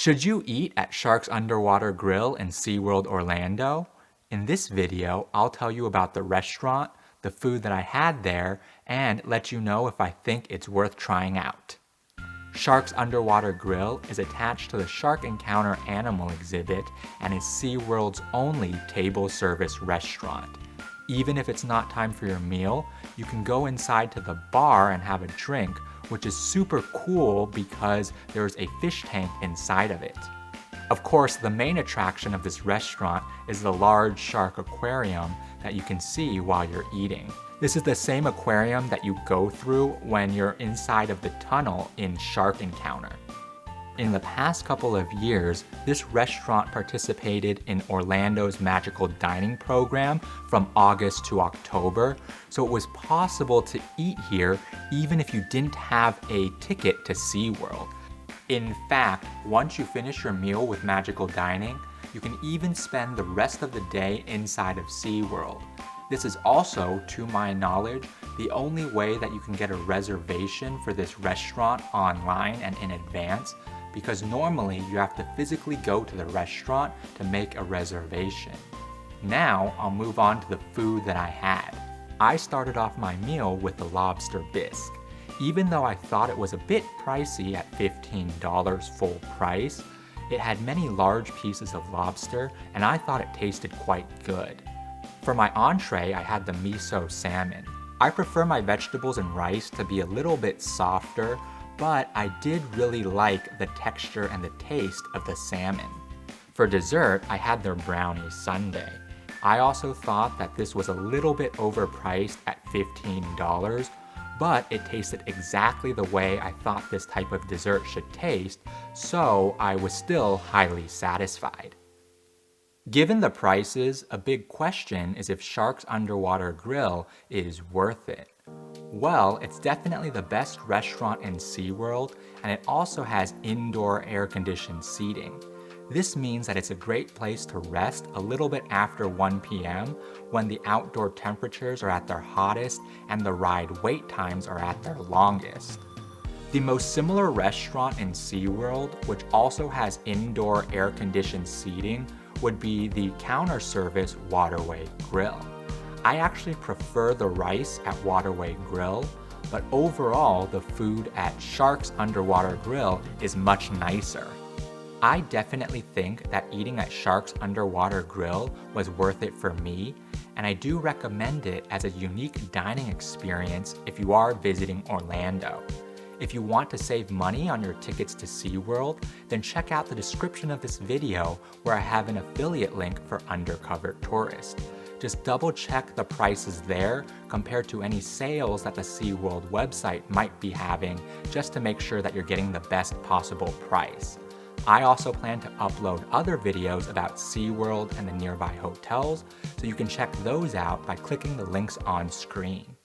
Should you eat at Shark's Underwater Grill in SeaWorld Orlando? In this video, I'll tell you about the restaurant, the food that I had there, and let you know if I think it's worth trying out. Shark's Underwater Grill is attached to the Shark Encounter Animal exhibit and is SeaWorld's only table service restaurant. Even if it's not time for your meal, you can go inside to the bar and have a drink, which is super cool because there's a fish tank inside of it. Of course, the main attraction of this restaurant is the large shark aquarium that you can see while you're eating. This is the same aquarium that you go through when you're inside of the tunnel in Shark Encounter. In the past couple of years, this restaurant participated in Orlando's Magical Dining program from August to October, so it was possible to eat here even if you didn't have a ticket to SeaWorld. In fact, once you finish your meal with Magical Dining, you can even spend the rest of the day inside of SeaWorld. This is also, to my knowledge, the only way that you can get a reservation for this restaurant online and in advance, because normally you have to physically go to the restaurant to make a reservation. Now, I'll move on to the food that I had. I started off my meal with the lobster bisque. Even though I thought it was a bit pricey at $15 full price, it had many large pieces of lobster and I thought it tasted quite good. For my entree, I had the miso salmon. I prefer my vegetables and rice to be a little bit softer, but I did really like the texture and the taste of the salmon. For dessert, I had their brownie sundae. I also thought that this was a little bit overpriced at $15, but it tasted exactly the way I thought this type of dessert should taste, so I was still highly satisfied. Given the prices, a big question is if Shark's Underwater Grill is worth it. Well, it's definitely the best restaurant in SeaWorld, and it also has indoor air-conditioned seating. This means that it's a great place to rest a little bit after 1 p.m. when the outdoor temperatures are at their hottest and the ride wait times are at their longest. The most similar restaurant in SeaWorld, which also has indoor air-conditioned seating, would be the counter service Waterway Grill. I actually prefer the rice at Waterway Grill, but overall the food at Shark's Underwater Grill is much nicer. I definitely think that eating at Shark's Underwater Grill was worth it for me, and I do recommend it as a unique dining experience if you are visiting Orlando. If you want to save money on your tickets to SeaWorld, then check out the description of this video where I have an affiliate link for Undercover Tourist. Just double check the prices there compared to any sales that the SeaWorld website might be having, just to make sure that you're getting the best possible price. I also plan to upload other videos about SeaWorld and the nearby hotels, so you can check those out by clicking the links on screen.